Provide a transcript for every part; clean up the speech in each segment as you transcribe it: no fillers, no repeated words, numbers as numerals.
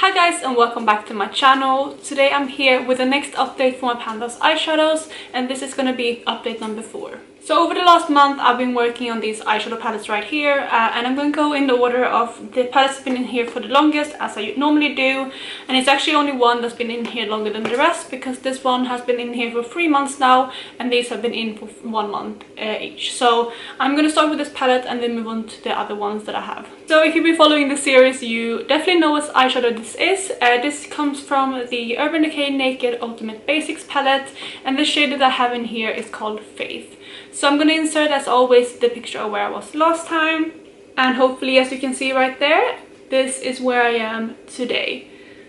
Hi guys and welcome back to my channel. Today I'm here with the next update for my Pan Those Eyeshadows, and this is going to be update number 4. So over the last month I've been working on these eyeshadow palettes right here, and I'm going to go in the order of the palettes that have been in here for the longest, as I normally do. And it's actually only one that's been in here longer than the rest, because this one has been in here for 3 months now and these have been in for 1 month each. So I'm going to start with this palette and then move on to the other ones that I have. So if you've been following the series, you definitely know what eyeshadow this is. This comes from the Urban Decay Naked Ultimate Basics palette, and the shade that I have in here is called Faith. So I'm going to insert, as always, the picture of where I was last time, and hopefully, as you can see right there, this is where I am today.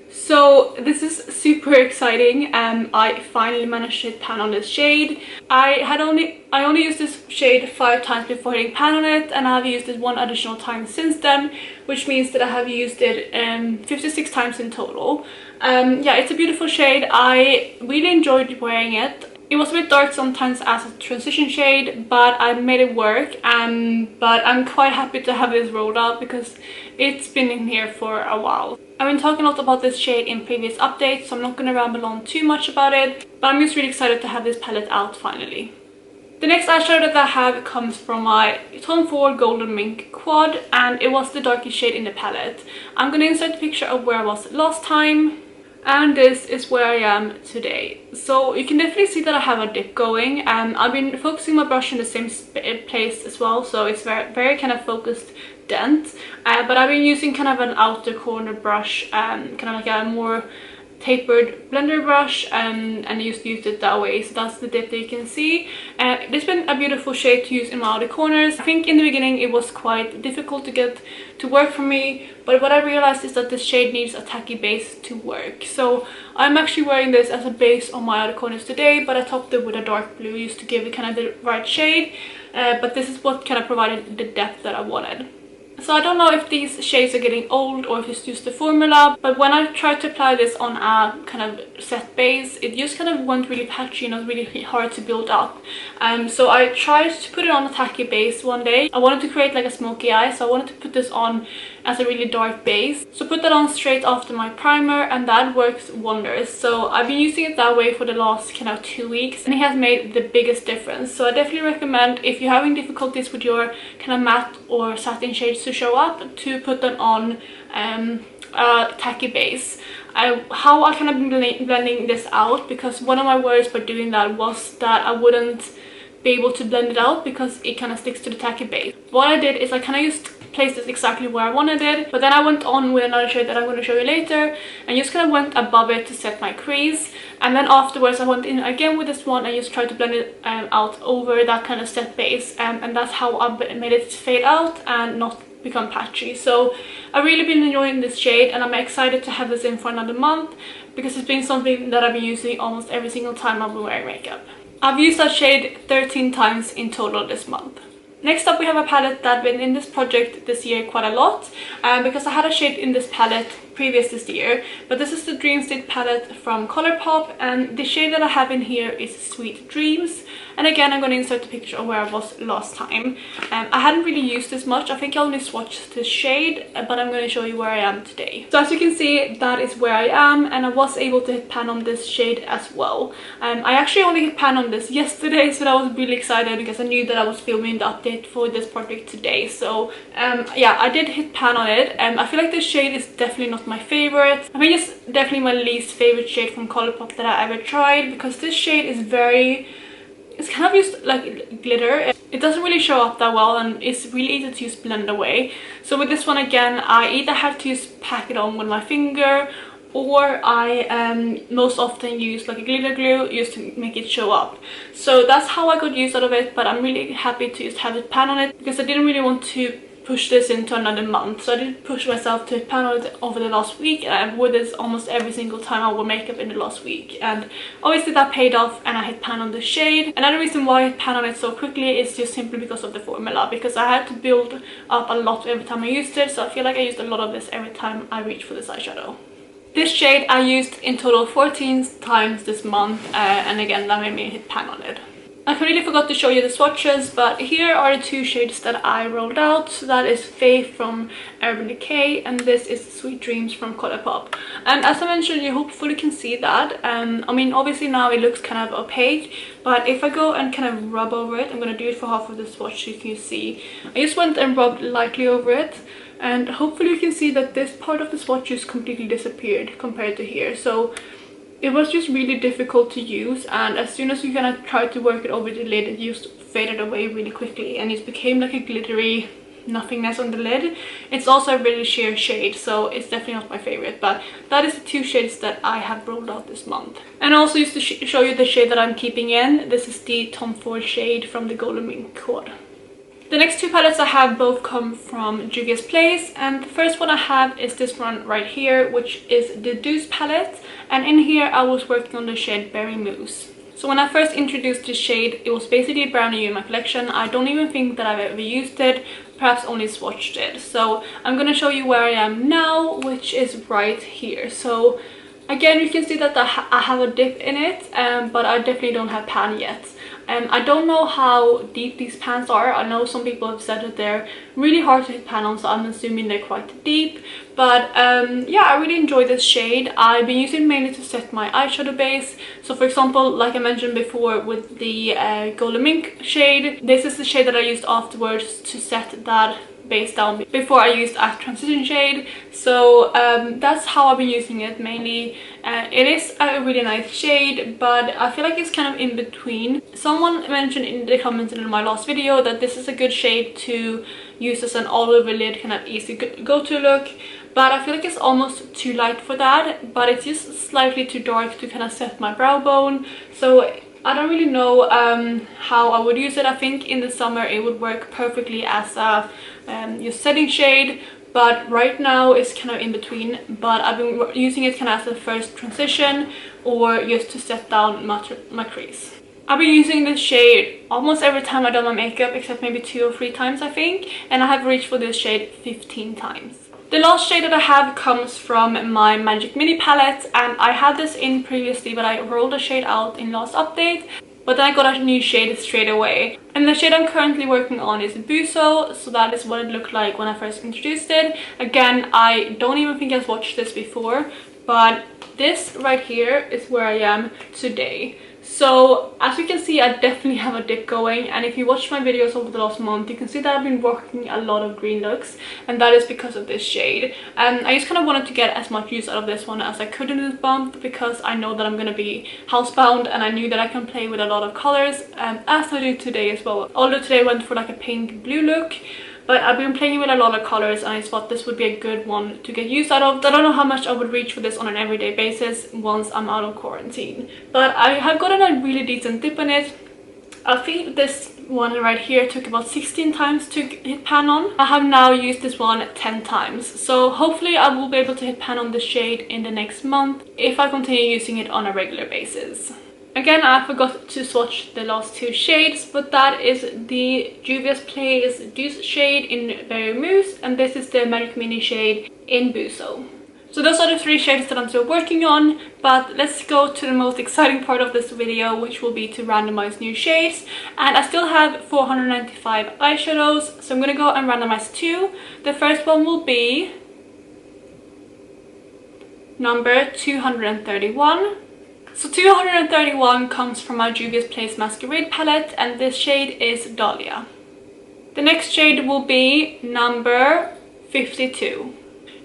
So this is super exciting. I finally managed to hit pan on this shade. I only used this shade 5 times before hitting pan on it, and I've used it 1 additional time since then, which means that I have used it 56 times in total. Yeah, it's a beautiful shade. I really enjoyed wearing it. It was a bit dark sometimes as a transition shade, but I made it work. But I'm quite happy to have this rolled out because it's been in here for a while. I've been talking a lot about this shade in previous updates, so I'm not going to ramble on too much about it, but I'm just really excited to have this palette out finally. The next eyeshadow that I have comes from my Tom Ford Golden Mink quad, and it was the darkest shade in the palette. I'm going to insert a picture of where I was last time, and this is where I am today. So you can definitely see that I have a dip going. I've been focusing my brush in the same place as well, so it's very kind of focused dent. But I've been using kind of an outer corner brush, kind of like a more tapered blender brush, and I used to use it that way. So that's the dip that you can see. It's been a beautiful shade to use in my outer corners. I think in the beginning it was quite difficult to get to work for me, but what I realized is that this shade needs a tacky base to work. So I'm actually wearing this as a base on my outer corners today, but I topped it with a dark blue just to give it kind of the right shade. But this is what kind of provided the depth that I wanted. So I don't know if these shades are getting old or if it's just the formula, but when I tried to apply this on a kind of set base, it just kind of went really patchy and it was really hard to build up. So I tried to put it on a tacky base one day. I wanted to create like a smoky eye, so I wanted to put this on as a really dark base. So put that on straight after my primer, and that works wonders. So I've been using it that way for the last kind of 2 weeks, and it has made the biggest difference. So I definitely recommend, if you're having difficulties with your kind of matte or satin shades to show up, to put them on a tacky base. How I kind of been blending this out, because one of my worries by doing that was that I wouldn't be able to blend it out because it kind of sticks to the tacky base. What I did is I kind of just placed it exactly where I wanted it, but then I went on with another shade that I'm going to show you later and just kind of went above it to set my crease, and then afterwards I went in again with this one and just tried to blend it out over that kind of set base, and that's how I made it fade out and not become patchy. So I've really been enjoying this shade, and I'm excited to have this in for another month because it's been something that I've been using almost every single time I've been wearing makeup. I've used that shade 13 times in total this month. Next up, we have a palette that's been in this project this year quite a lot, because I had a shade in this palette previous this year, but this is the Dream State palette from Colourpop, and the shade that I have in here is Sweet Dreams. And again, I'm going to insert a picture of where I was last time. I hadn't really used this much. I think I only swatched this shade, but I'm going to show you where I am today. So as you can see, that is where I am, and I was able to hit pan on this shade as well. I actually only hit pan on this yesterday, so I was really excited because I knew that I was filming the update for this project today. So yeah, I did hit pan on it. I feel like this shade is definitely not my favorite. I think it's definitely my least favorite shade from Colourpop that I ever tried, because this shade is it's kind of just like glitter. It doesn't really show up that well, and it's really easy to just blend away. So with this one, again, I either have to just pack it on with my finger, or I most often use like a glitter glue just to make it show up. So that's how I got use out of it, but I'm really happy to just have it pan on it because I didn't really want to push this into another month. So I did push myself to pan on it over the last week, and I wore this almost every single time I wore makeup in the last week, and obviously that paid off and I hit pan on the shade. Another reason why I hit pan on it so quickly is just simply because of the formula, because I had to build up a lot every time I used it, so I feel like I used a lot of this every time I reached for this eyeshadow. This shade I used in total 14 times this month, and again that made me hit pan on it. I completely forgot to show you the swatches, but here are the two shades that I rolled out. So that is Faith from Decay, and this is Sweet Dreams from Colourpop. And as I mentioned, you hopefully can see that. I mean, obviously now it looks kind of opaque, but if I go and kind of rub over it, I'm going to do it for half of the swatch so you can see. I just went and rubbed lightly over it, and hopefully you can see that this part of the swatch just completely disappeared compared to here. So it was just really difficult to use, and as soon as you kind of tried to work it over the lid, it just faded away really quickly and it became like a glittery nothingness on the lid. It's also a really sheer shade, so it's definitely not my favorite, but that is the two shades that I have rolled out this month. And also just to show you the shade that I'm keeping in, this is the Tom Ford shade from the Golden Mink quad. The next two palettes I have both come from Juvia's Place, and the first one I have is this one right here, which is the Douce palette, and in here I was working on the shade Berry Mousse. So when I first introduced this shade, it was basically brand new in my collection. I don't even think that I've ever used it, perhaps only swatched it. So I'm going to show you where I am now, which is right here. So again, you can see that I have a dip in it, but I definitely don't have pan yet. I don't know how deep these pans are. I know some people have said that they're really hard to hit pan on, so I'm assuming they're quite deep. But yeah, I really enjoy this shade. I've been using it mainly to set my eyeshadow base. So for example, like I mentioned before with the Golden Mink shade, this is the shade that I used afterwards to set that base down before I used a transition shade. So that's how I've been using it mainly. It is a really nice shade, but I feel like it's kind of in between. Someone mentioned in the comments in my last video that this is a good shade to use as an all over lid, kind of easy go-to look, but I feel like it's almost too light for that, but it's just slightly too dark to kind of set my brow bone. So I don't really know how I would use it. I think in the summer it would work perfectly as a your setting shade, but right now it's kind of in between. But I've been using it kind of as a first transition or just to set down my crease. I've been using this shade almost every time I've done my makeup, except maybe 2 or 3 times I think, and I have reached for this shade 15 times. The last shade that I have comes from my Magic Mini palette, and I had this in previously, but I rolled the shade out in last update, but then I got a new shade straight away. And the shade I'm currently working on is Bezo, so that is what it looked like when I first introduced it. Again, I don't even think I've watched this before, but this right here is where I am today. So as you can see, I definitely have a dip going, and if you watched my videos over the last month, you can see that I've been working a lot of green looks, and that is because of this shade. And I just kind of wanted to get as much use out of this one as I could in this month, because I know that I'm going to be housebound, and I knew that I can play with a lot of colors, as I do today as well. Although today I went for like a pink blue look, but I've been playing with a lot of colors, and I thought this would be a good one to get used out of. I don't know how much I would reach for this on an everyday basis once I'm out of quarantine, but I have gotten a really decent dip on it. I think this one right here took about 16 times to hit pan on. I have now used this one 10 times, so hopefully I will be able to hit pan on this shade in the next month if I continue using it on a regular basis. Again, I forgot to swatch the last 2 shades, but that is the Juvia's Place Douce shade in Berry Mousse, and this is the Magic Mini shade in Bezo. So those are the 3 shades that I'm still working on, but let's go to the most exciting part of this video, which will be to randomize new shades. And I still have 495 eyeshadows, so I'm gonna go and randomize 2. The first one will be number 231. So 231 comes from my Juvia's Place Masquerade palette, and this shade is Dalia. The next shade will be number 52.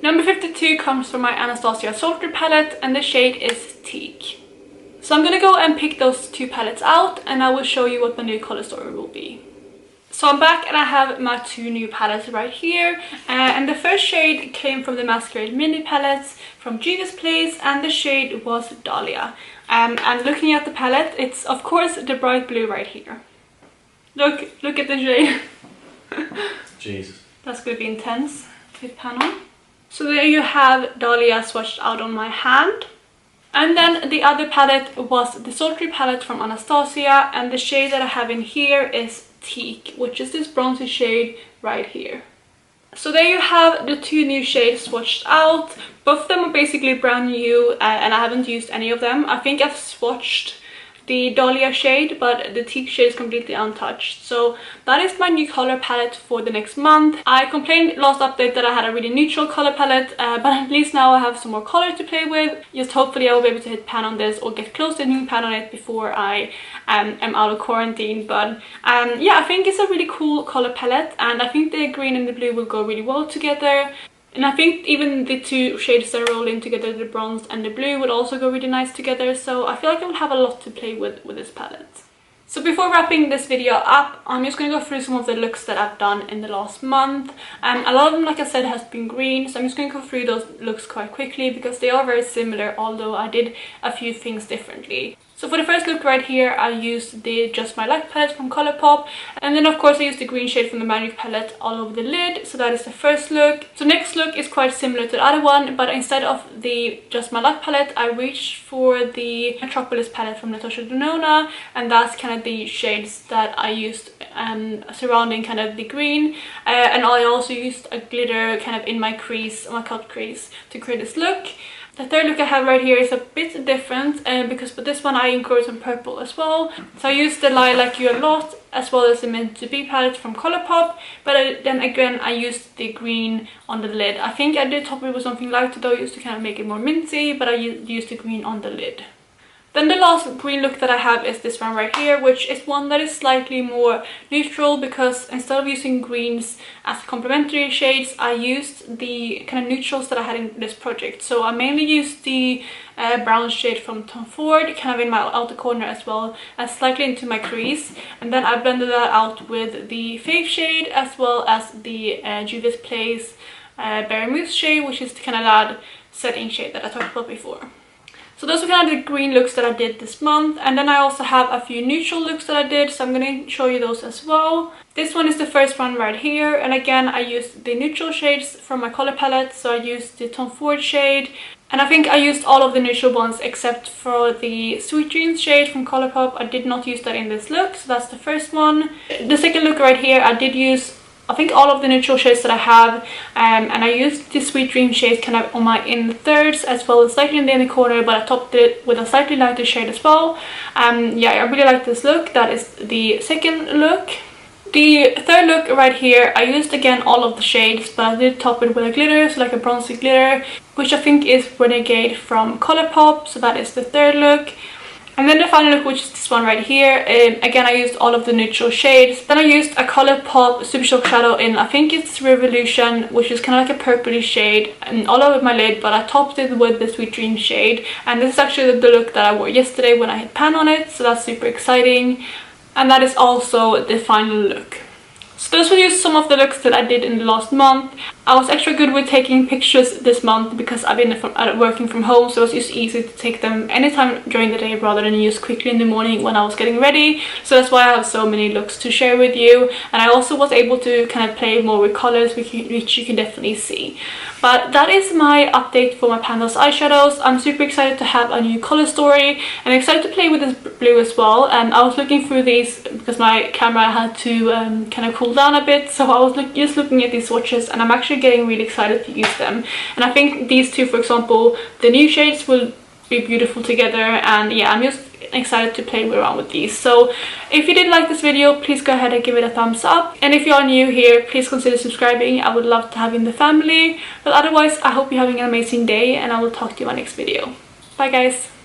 Number 52 comes from my Anastasia Sultry palette, and the shade is Teak. So I'm gonna go and pick those 2 palettes out, and I will show you what my new color story will be. So I'm back, and I have my 2 new palettes right here, and the first shade came from the Masquerade mini palettes from Juvia's Place, and the shade was Dalia. And looking at the palette, it's of course the bright blue right here. Look at the shade. Jesus. That's gonna be intense to hit pan on. So there you have Dalia swatched out on my hand. And then the other palette was the Sultry palette from Anastasia, and the shade that I have in here is Teak, which is this bronzy shade right here. So there you have the 2 new shades swatched out. Both of them are basically brand new, and I haven't used any of them. I think I've swatched the Dalia shade, but the Teak shade is completely untouched. So that is my new color palette for the next month. I complained last update that I had a really neutral color palette, but at least now I have some more color to play with. Just hopefully I will be able to hit pan on this or get close to hitting pan on it before I am out of quarantine. But yeah, I think it's a really cool color palette, and I think the green and the blue will go really well together. And I think even the two shades that are rolling together, the bronze and the blue, would also go really nice together. So I feel like I will have a lot to play with this palette. So before wrapping this video up, I'm just going to go through some of the looks that I've done in the last month. A lot of them, like I said, has been green. So I'm just going to go through those looks quite quickly because they are very similar, although I did a few things differently. So for the first look right here, I used the Just My Luck palette from Colourpop. And then of course I used the green shade from the Magic palette all over the lid. So that is the first look. So next look is quite similar to the other one, but instead of the Just My Luck palette, I reached for the Metropolis palette from Natasha Denona. And that's kind of the shades that I used surrounding kind of the green. And I also used a glitter kind of in my crease, my cut crease, to create this look. The third look I have right here is a bit different because for this one I included some purple as well. So I used the Lilac You a Lot as well as the Meant to Be palette from Colourpop, but then again I used the green on the lid. I think I did top it with something lighter though, just to kind of make it more minty, but I used the green on the lid. Then the last green look that I have is this one right here, which is one that is slightly more neutral because instead of using greens as complementary shades, I used the kind of neutrals that I had in this project. So I mainly used the brown shade from Tom Ford, kind of in my outer corner as well as slightly into my crease. And then I blended that out with the Faith shade as well as the Juvia's Place Berry Mousse shade, which is the kind of that setting shade that I talked about before. So those are kind of the green looks that I did this month. And then I also have a few neutral looks that I did, so I'm going to show you those as well. This one is the first one right here, and again I used the neutral shades from my color palette. So I used the Tom Ford shade, and I think I used all of the neutral ones except for the Sweet Dreams shade from Colourpop. I did not use that in this look, so that's the first one. The second look right here, I did use I think all of the neutral shades that I have, and I used the Sweet Dream shades kind of on my in thirds as well as slightly in the inner corner, but I topped it with a slightly lighter shade as well. Yeah, I really like this look. That is the second look. The third look right here, I used again all of the shades, but I did top it with a glitter, so like a bronzy glitter, which I think is Renegade from Colourpop. So that is the third look. And then the final look, which is this one right here, again I used all of the neutral shades. Then I used a Colourpop Super Shock shadow in, I think it's Revolution, which is kind of like a purpley shade, and all over my lid, but I topped it with the Sweet Dream shade. And this is actually the look that I wore yesterday when I hit pan on it, so that's super exciting. And that is also the final look. So those were just some of the looks that I did in the last month. I was extra good with taking pictures this month because I've been working from home, so it was just easy to take them anytime during the day rather than just quickly in the morning when I was getting ready. So that's why I have so many looks to share with you. And I also was able to kind of play more with colors, which you can definitely see. But that is my update for my Pan Those Eyeshadows. I'm super excited to have a new color story and excited to play with this blue as well. And I was looking through these because my camera had to kind of cool down a bit, so I was just looking at these swatches, and I'm actually getting really excited to use them. And I think these two, for example, the new shades will be beautiful together, and yeah, I'm just excited to play around with these. So if you did like this video, please go ahead and give it a thumbs up, and if you are new here, please consider subscribing. I would love to have you in the family. But otherwise, I hope you're having an amazing day, and I will talk to you in my next video. Bye guys.